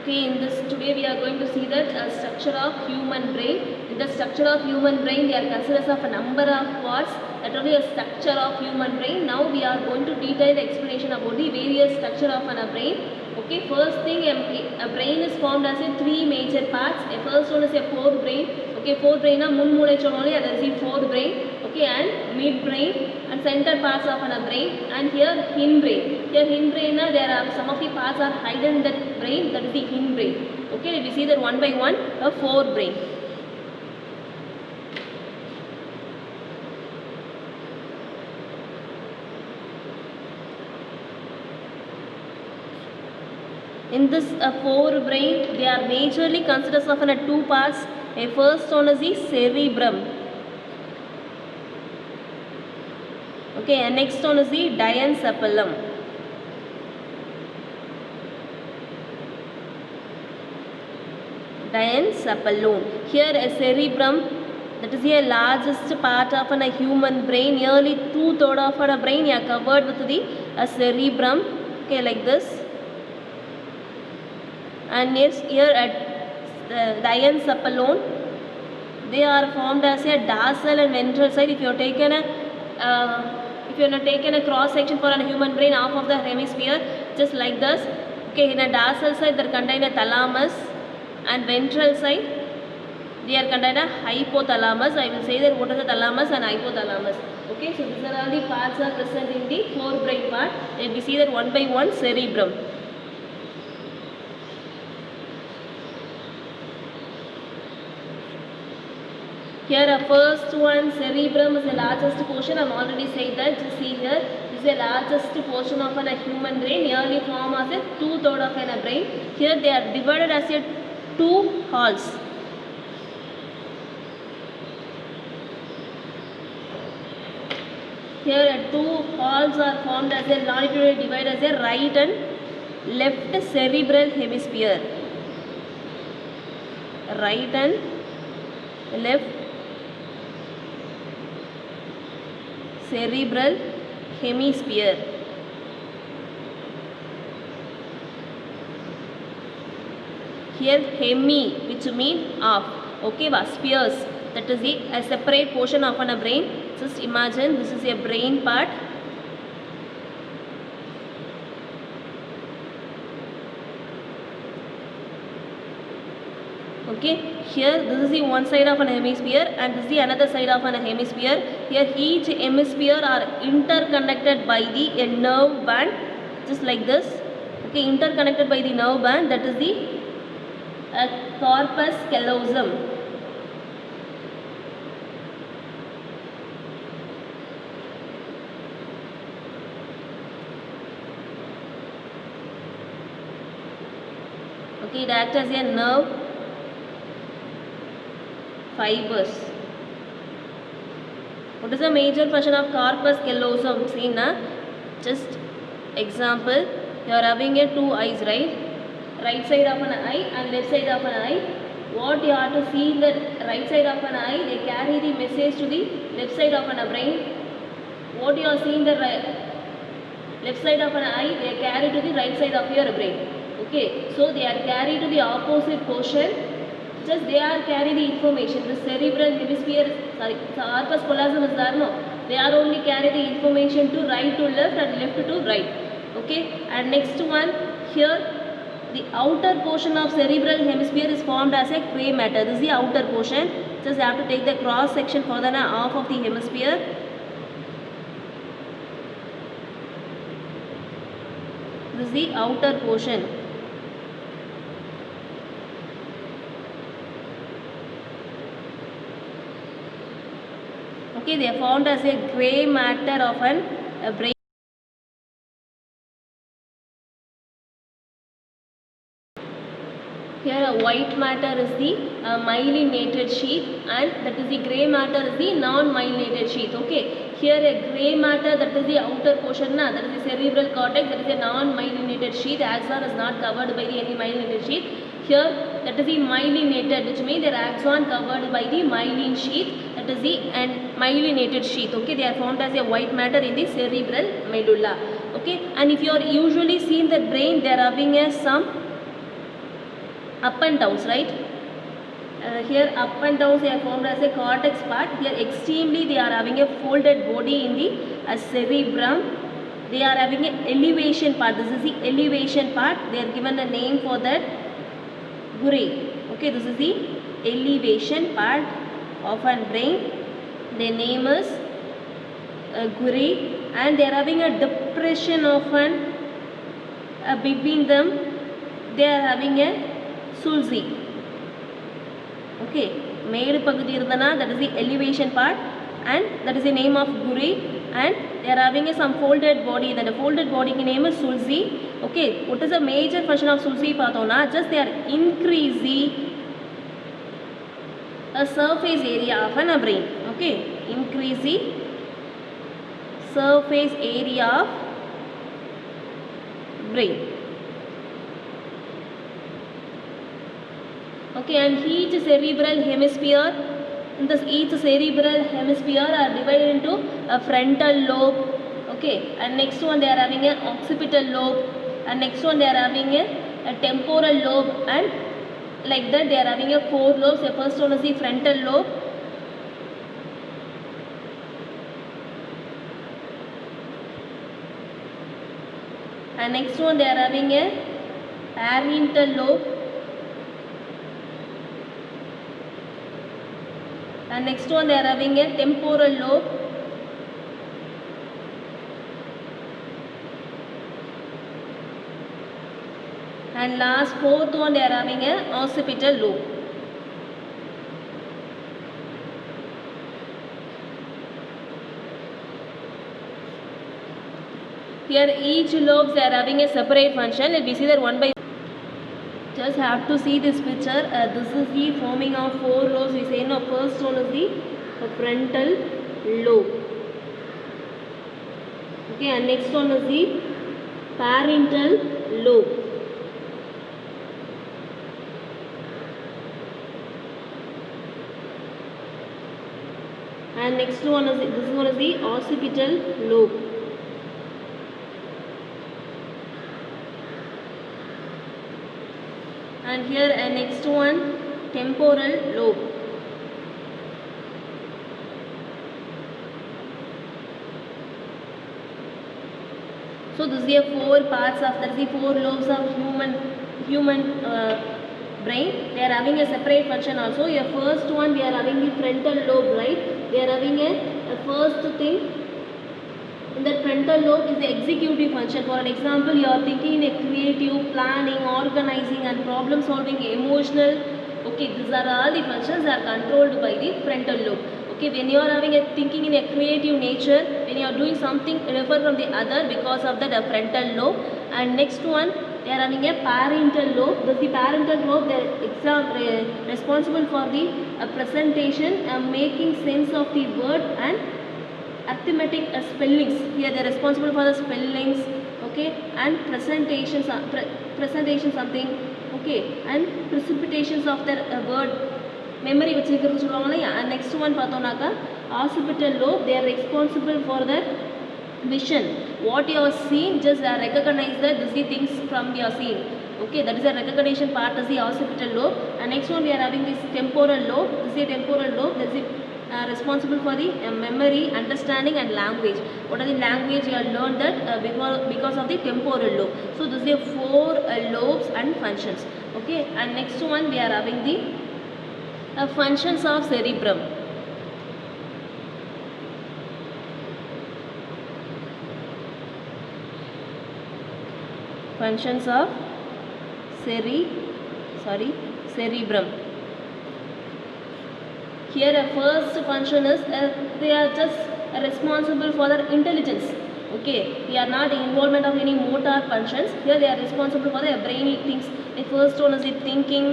Okay, in this today we are going to see the structure of human brain. In the structure of human brain, they are considered of a number of parts. That will be a structure of human brain. Now we are going to detail explanation about the various structure of a brain. Okay, first thing, a brain is formed as a three major parts. A first one is a forebrain. Okay, forebrain na mun moolai solonali, that is the forebrain. Okay, and midbrain and center parts of a brain, and here hindbrain. Here hindbrain, there are some of the parts are hidden in that brain, that is the hindbrain. Okay, we see that one by one. A forebrain. In this forebrain, they are majorly considered of two parts. A first one is the cerebrum. Okay, and next one is the diencephalon. Diencephalon. Here a cerebrum, that is the largest part of a human brain. Nearly 2/3 of our brain are covered with the cerebrum. Okay, like this. And next here at the diencephalon, they are formed as a dorsal and ventral side. If you have taken a cross section for a human brain, half of the hemisphere, just like this. Okay, in a dorsal side there contain a thalamus, and ventral side they are contain a hypothalamus. I will say that what is the thalamus and hypothalamus. Okay, so these are all the parts are present in the forebrain part. And we see that one by one. Cerebrum. Here a first one, cerebrum is the largest portion. I am already said that. Just see here, this is the largest portion of a human brain. Nearly form as a 2/3 of a brain. Here they are divided as a two halves. Here two halves are formed as a longitudinal divide as a right and left cerebral hemisphere. Right and left cerebral hemisphere. Here hemi, which mean half. Okay, spheres, that is a separate portion of a brain. Just imagine this is a brain part. Okay, here this is the one side of an hemisphere and this is the another side of an hemisphere. Here each hemisphere are interconnected by the nerve band, just like this. Okay, interconnected by the nerve band, that is the corpus callosum. Okay, it acts as a nerve fibers. What is the major function of corpus callosum? See na, just example, you are having a two eyes, right? Right side of an eye and left side of an eye. What you have to see in the right side of an eye, they carry the message to the left side of an brain. What you are seeing the left side of an eye, they carry to the right side of your brain. Okay, so they are carried to the opposite portion. Just they are carry the information. The cerebral hemisphere, corpus callosum is there, no? They are only carry the information to right to left and left to right. Okay, and next one, here the outer portion of cerebral hemisphere is formed as a gray matter. This is the outer portion. Just you have to take the cross section for the half of the hemisphere. This is the outer portion. Okay, they are formed as a grey matter of a brain. Here a white matter is the myelinated sheath and that is the grey matter is the non-myelinated sheath. Okay, here a grey matter, that is the outer portion, that is the cerebral cortex, that is a non-myelinated sheath. Axon is not covered by any myelinated sheath. Here that is the myelinated, which means their axon covered by the myelin sheath, that is the myelinated sheath. Okay, they are formed as a white matter in the cerebral medulla. Okay, and if you are usually seen the brain, they are having a some up and downs, right? Here up and downs they are formed as a cortex part. Here extremely they are having a folded body in the cerebrum. They are having an elevation part. This is the elevation part. They are given a name for that, gray. Okay, this is the elevation part of an brain. Their name is gray, and they are having a depression of an between them. They are having a sulci. Okay, மேடு பகுதி இருந்தனா that is the elevation part, and that is the name of guri, and they are having a some folded body. That the folded body name is sulci. Okay, what is the major function of sulci பார்த்தோம்னா just they are increasing a surface area of an brain. Okay, increasing surface area of brain. Okay, and each cerebral hemisphere, each cerebral hemisphere are divided into a frontal lobe. Okay, and next one they are having an occipital lobe, and next one they are having a temporal lobe, and like that they are having a 4 lobes. The first one is the frontal lobe, and next one they are having a parietal lobe, and next one they are having a temporal lobe, and last fourth one they are having a occipital lobe. Here each lobes they are having a separate function. Let me see that one by just have to see this picture. This is the forming of 4 lobes. We say no, first one is the frontal lobe. Okay, and next one is the parietal lobe. And next one is this one is the occipital lobe. And here next one temporal lobe. So this is the 4 parts of that is the 4 lobes of human brain. They are having a separate function also. Your first one we are having the frontal lobe, right? They are having a first thing. In the frontal lobe is the executive function. For an example, you are thinking in a creative, planning, organizing and problem solving, emotional. Okay, these are all the functions that are controlled by the frontal lobe. Okay, when you are having a thinking in a creative nature, when you are doing something different from the other because of the frontal lobe. And next one, they are having a parietal lobe. This is the parietal lobe. They are responsible for the presentation, making sense of the word and arithmetic spellings. Here they are responsible for the spellings, okay, and presentation something, okay, and precipitations of their word memory வச்சிருக்கிறது சொல்லுவாங்க. And next one பார்த்தோம்னாக்கா occipital lobe, they are responsible for the vision. What you are seeing, just recognize that this is things from your scene. Okay, that is a recognition part is the occipital lobe. And next one we are having this temporal lobe. This is a temporal lobe. That is responsible for the memory, understanding and language. What are the language you have learned that because of the temporal lobe. So this is 4 lobes and functions. Okay, and next one we are having the functions of cerebrum. Functions of cerebrum. Here a first function is they are just responsible for their intelligence. Okay, they are not involvement of any motor functions. Here they are responsible for their brainy things. The first one is the thinking.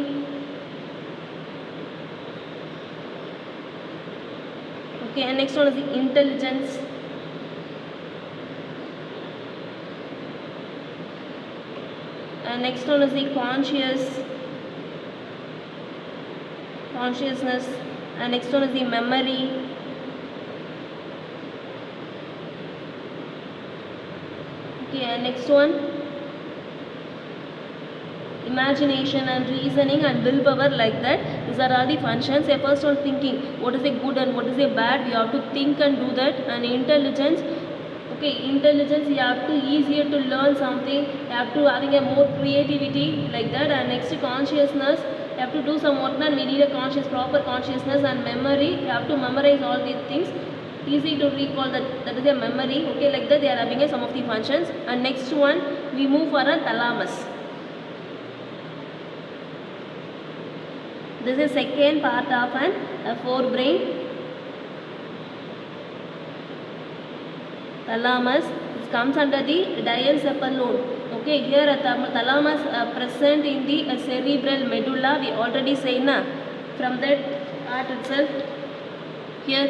Okay, and next one is the intelligence. And next one is the consciousness. And next one is the memory. Okay, and next one imagination and reasoning and willpower, like that. These are all the functions. First on thinking, what is a good and what is a bad, we have to think and do that. And intelligence, okay, intelligence, you have to easier to learn something, you have to having a more creativity, like that. And next, consciousness, you have to do some work, then we need a proper consciousness. And memory, you have to memorize all these things, easy to recall, that is a memory, okay, like that. They are having some of the functions. And next one, we move for a thalamus. This is second part of an forebrain. Thalamus, this comes under the diencephalon. Okay, here thalamus present in the cerebral medulla. We already say na, from that part itself. Here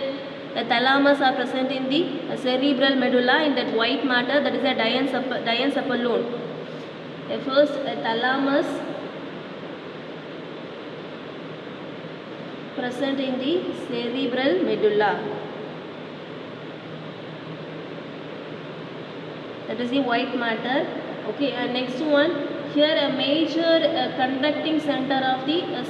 the thalamus are present in the cerebral medulla, in that white matter, that is a diencephalon. First thalamus present in the cerebral medulla, that is the white matter. Okay, and next one, here a major conducting center of the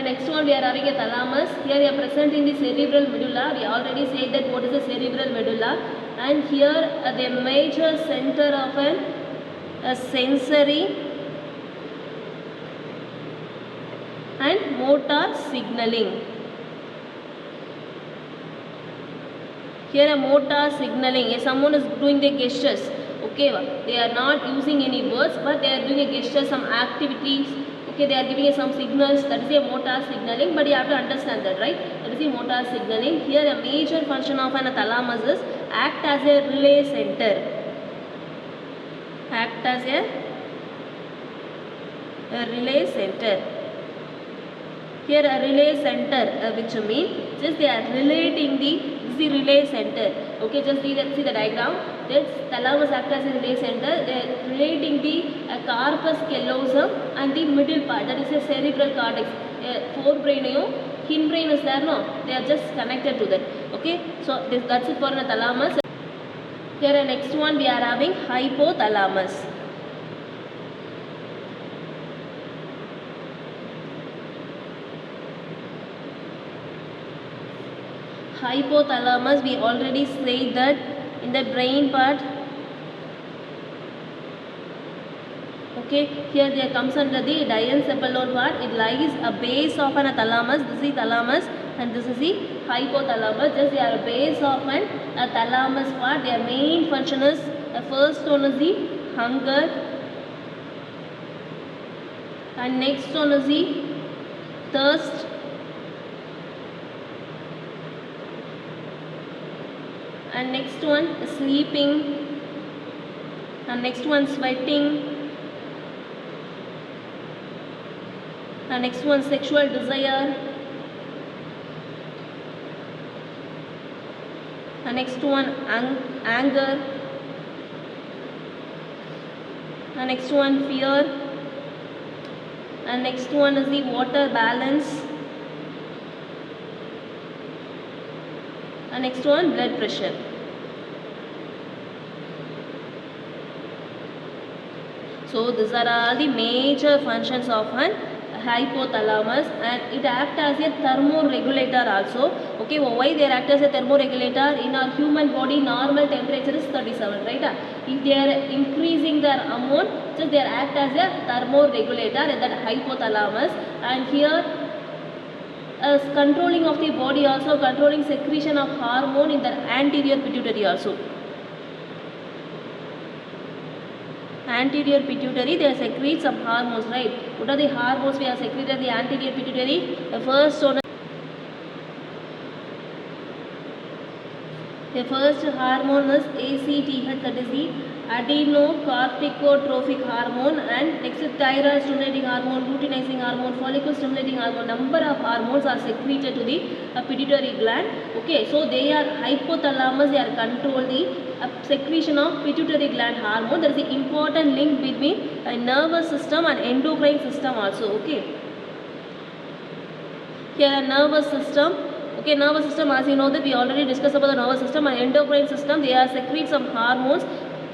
next one, we are having a thalamus. Here we are present in the cerebral medulla. We already said that what is the cerebral medulla. And here the major center of a sensory and motor signaling. Here a motor signaling, someone is doing the gestures, okay, they are not using any words, but they are doing a gesture, some activities, okay, they are giving some signals, that is a motor signaling. But you have to understand that, right? That is the motor signaling. Here a major function of an thalamus is act as a relay center. Act as a relay center. Here a relay center, which means just they are relating the relay center. Okay, just see the diagram. This thalamus acts as a relay center. They are relating the corpus callosum and the middle part, that is a cerebral cortex. Forebrain, hindbrain is there, no? They are just connected to that. Okay, so that's it for the thalamus. Here next one, we are having hypothalamus. Hypothalamus, we already said that in the brain part. Okay, here there comes under the diencephalon part. It lies a base of an thalamus. This is thalamus and this is the hypothalamus. Just they are a base of an thalamus part. Their main function is, the first one is the hunger, and next one is the thirst, and next one sleeping, and next one sweating, and next one sexual desire, and next one anger, and next one fear, and next one is the water balance, and next one blood pressure. So these are all the major functions of an hypothalamus, and it acts as a thermoregulator also. Okay, why they act as a thermoregulator? In our human body, normal temperature is 37, right? If they are increasing their amount, so they act as a thermoregulator in that hypothalamus. And here as controlling of the body, also controlling secretion of hormone in the anterior pituitary also. Anterior pituitary, they secrete some hormones, right? What are the hormones we have secreted in the anterior pituitary? The first hormone is ACTH, that is the adenocorticotropic hormone, and next is thyroid stimulating hormone, luteinizing hormone, follicle stimulating hormone. Number of hormones are secreted to the pituitary gland. Okay, so they are hypothalamus, they are control the secretion of pituitary gland hormone. There is an important link between a nervous system and endocrine system also. Okay, here a nervous system. Okay, nervous system, as you know that we already discussed about the nervous system and endocrine system. They are secrete some hormones.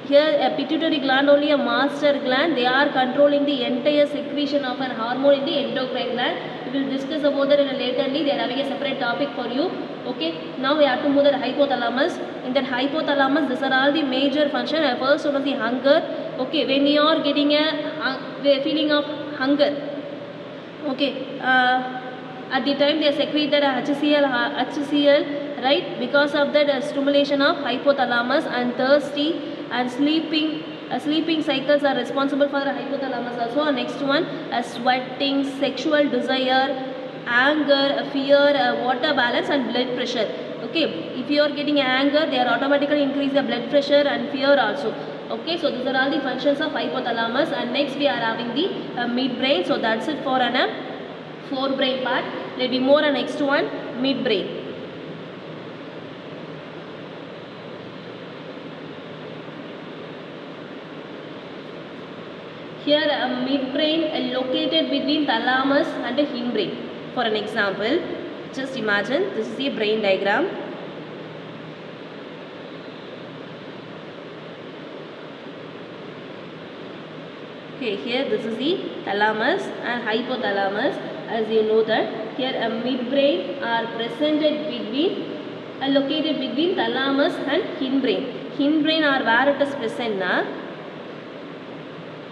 Here a pituitary gland, only a master gland, they are controlling the entire secretion of an hormone in the endocrine gland. We will discuss about that in a laterly. They are having a separate topic for you. Okay, now we have to move to the hypothalamus. In the hypothalamus, these are all the major function. First one is the hunger. Okay, when you are getting a feeling of hunger, okay, at the time they secreted a HCl, right? Because of that stimulation of hypothalamus, and thirsty and sleeping cycles are responsible for the hypothalamus also. Next one, sweating, sexual desire, anger, fear, water balance, and blood pressure. Okay, if you are getting anger, they are automatically increase the blood pressure and fear also. Okay, so these are all the functions of hypothalamus. And next we are having the midbrain. So that's it for an forebrain part. Let me more next one, midbrain. Here midbrain located between thalamus and hindbrain. For an example, just imagine this is a brain diagram. Okay, here this is the thalamus and hypothalamus. As you know that here a midbrain are presented between located between thalamus and hindbrain. Hindbrain are where it is present na.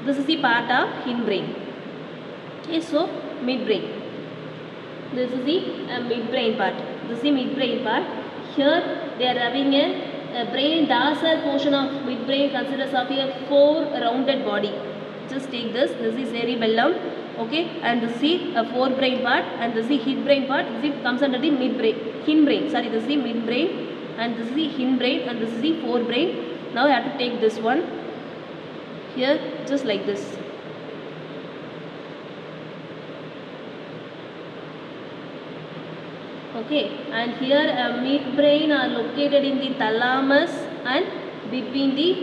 This is the part of hindbrain. Okay, so midbrain. This is the midbrain part. This is the midbrain part. Here they are having a brain dorsal portion of midbrain consists of a 4 rounded body. Just take this. This is cerebellum. Okay, and this is a forebrain part, and this is hindbrain part. This comes under the midbrain, hindbrain. Sorry, this is the midbrain, and this is the hindbrain, and this is the forebrain. Now I have to take this one here, just like this. Okay, and here midbrain are located in the thalamus and between the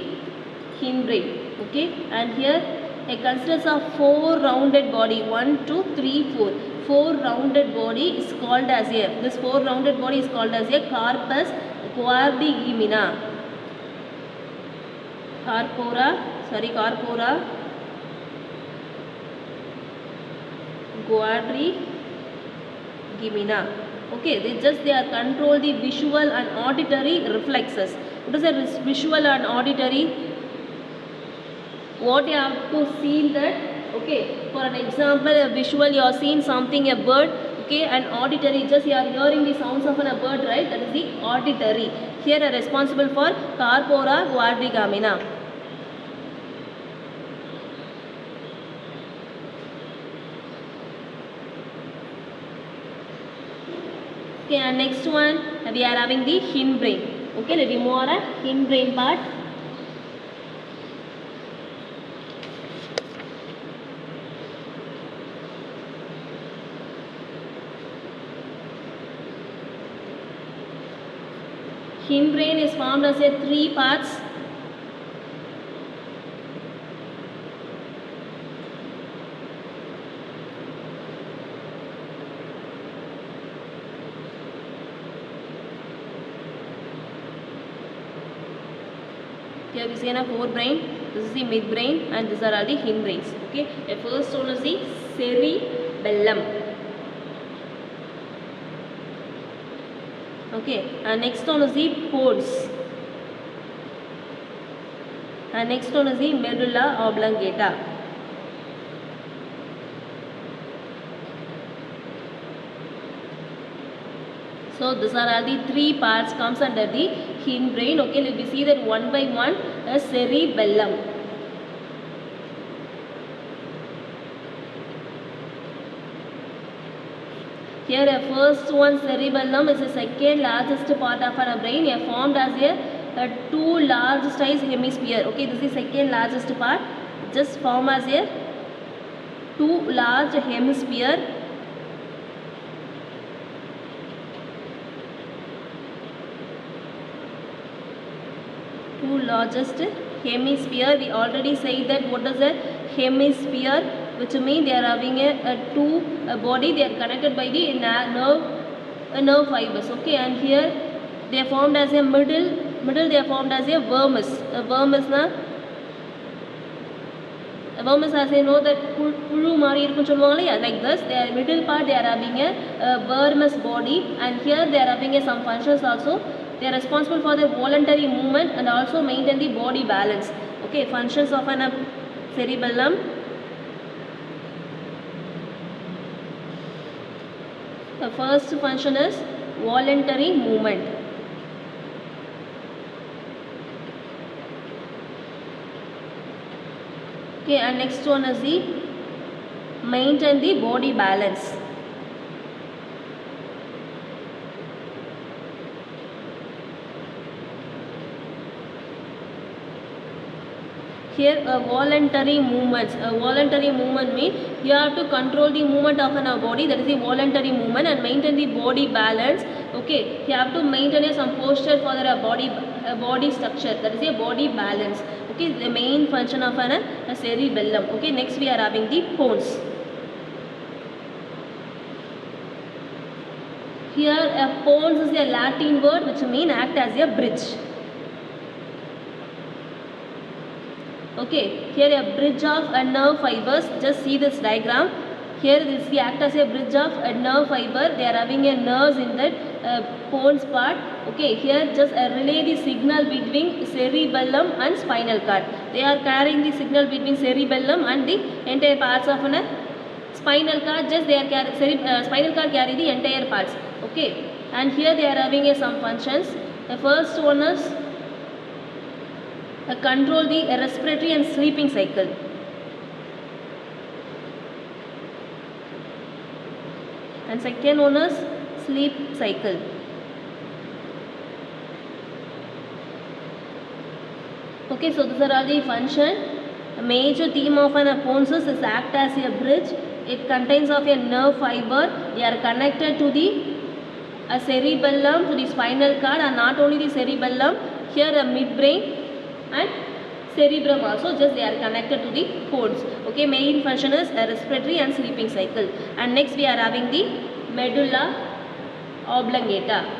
hindbrain. Okay, and here it consists of 4 rounded body. 1, 2, 3, 4. 4 rounded body is called as a. This 4 rounded body is called as a corpus quadrigemina. Corpora quadrigemina. Okay, they are control the visual and auditory reflexes. What is a visual and auditory? What you have to see that, okay, for an example, a visual you are seeing something, a bird, okay, and auditory, just you are hearing the sounds of a bird, right? That is the auditory. Here are responsible for corpora quadrigemina. Okay, and next one we are having the hindbrain. Okay, let me move on hindbrain part. Hindbrain is formed as a 3 parts. Here we see a forebrain. This is the midbrain, and these are all the hindbrains. Okay, the first one is the cerebellum. Okay, and next one is the pods, and next one is the medulla oblongata. So these are all the 3 parts comes under the hindbrain. Okay, let me see that one by one. The cerebellum. Here a first one, cerebellum, is the second largest part of our brain. It formed as a 2 large sized hemisphere. Okay, this is second largest part. Just form as a 2 large hemisphere. Two largest hemisphere. We already said that what is a hemisphere, which means they are having a two body. They are connected by the nerve nerve fibers. Okay, and here they are formed as a middle they are formed as a vermis. Vermis na vermis, as I know that pulu mari irukku solluvaanga yeah, like this. Their middle part they are having a vermis body, and here they are having some functions also. They are responsible for the voluntary movement and also maintain the body balance. Okay, functions of an cerebellum. The first function is voluntary movement. Okay, and next one is the maintain the body balance. Here a voluntary movements. A voluntary movement means you have to control the movement of our body, that is the voluntary movement, and maintain the body balance. Okay, you have to maintain some posture for the body structure, that is a body balance. Okay, the main function of a cerebellum. Okay, next we are having the pons. Here a pons is a Latin word which means act as a bridge. Okay, here a bridge of nerve fibers. Just see this diagram. Here this the act as a bridge of nerve fiber. They are having a nerves in that pons part. Okay, here just relay the signal between cerebellum and spinal cord. They are carrying the signal between cerebellum and the entire parts of a spinal cord. Just they are spinal cord carry the entire parts. Okay, and here they are having some functions. The first one is control the respiratory and sleeping cycle. And second one is sleep cycle. Okay, so these are all the function. A major theme of an pons is act as a bridge. It contains of a nerve fiber. They are connected to the cerebellum, to the spinal cord, and not only the cerebellum, here a midbrain and cerebrum also, just they are connected to the pons. Okay, main function is respiratory and sleeping cycle. And next we are having the medulla oblongata.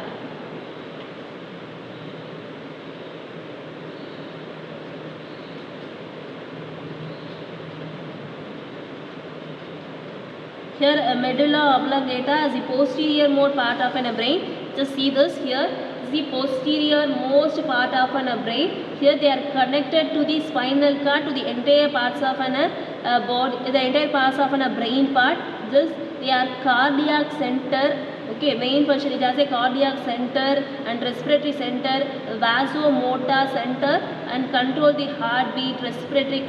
Here a medulla oblongata is the posterior more part of a brain. Just see this here. The posterior most part of a brain. Here they are connected to the spinal cord, to the entire parts of an body, the entire parts of a brain part. This they are cardiac center. Okay, main function it has a cardiac center and respiratory center, vasomotor center, and control the heartbeat, respiratory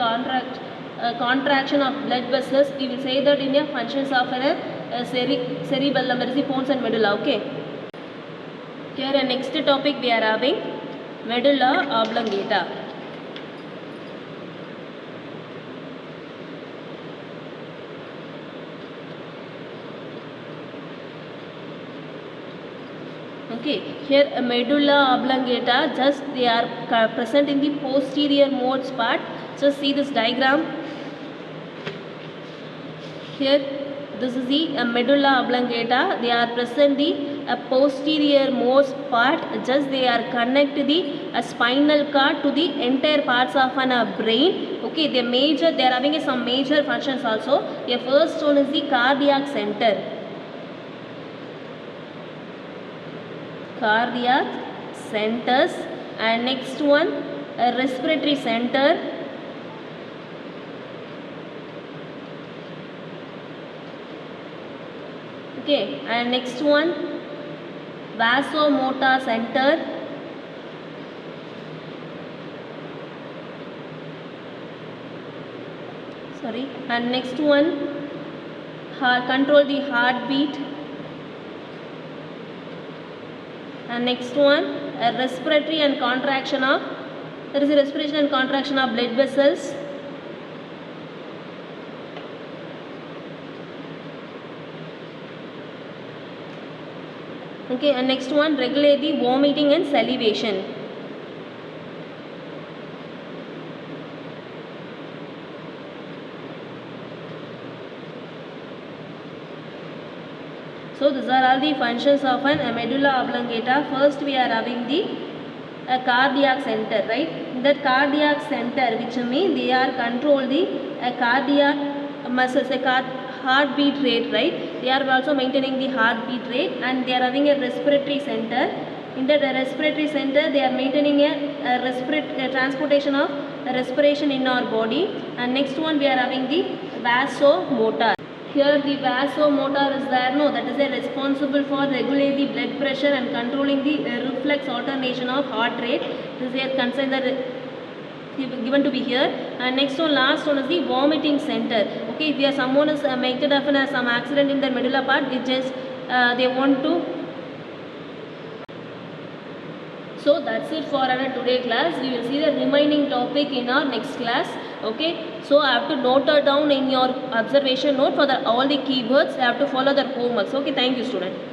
contraction of blood vessels. We will say that in the functions of a cerebellum, that is the pons and medulla. Okay. Here a next topic we are having medulla oblongata. Okay, here a medulla oblongata, just they are present in the posterior modes part. Just see this diagram. Here this is the medulla oblongata. They are present the posterior most part. Just they are connect the spinal cord to the entire parts of an brain. Okay, they are having some major functions also. The first one is the cardiac center. Cardiac centers, and next one a respiratory center. Okay, and next one vasomotor center. Sorry, and next one control the heartbeat. And next one a respiratory and contraction of, there is a respiration and contraction of blood vessels. Okay, and next one regulate the vomiting and salivation. So these are all the functions of an medulla oblongata. First we are having the cardiac center, right? That cardiac center, which means they are control the cardiac muscles, heartbeat rate, right? They are also maintaining the heartbeat rate, and they are having a respiratory center. In that respiratory center, they are maintaining a transportation of respiration in our body. And next one we are having the vasomotor. Here the vasomotor is there, no, that is responsible for regulating the blood pressure and controlling the reflex alternation of heart rate. This is a concern that given to be here. And next one, last one is the vomiting center. Okay, if someone is made up in some accident in the medulla part, it just they want to. So that's it for our today class. We will see the remaining topic in our next class. Okay, so I have to note it down in your observation note for all the keywords. I have to follow the homeworks. Okay, thank you, student.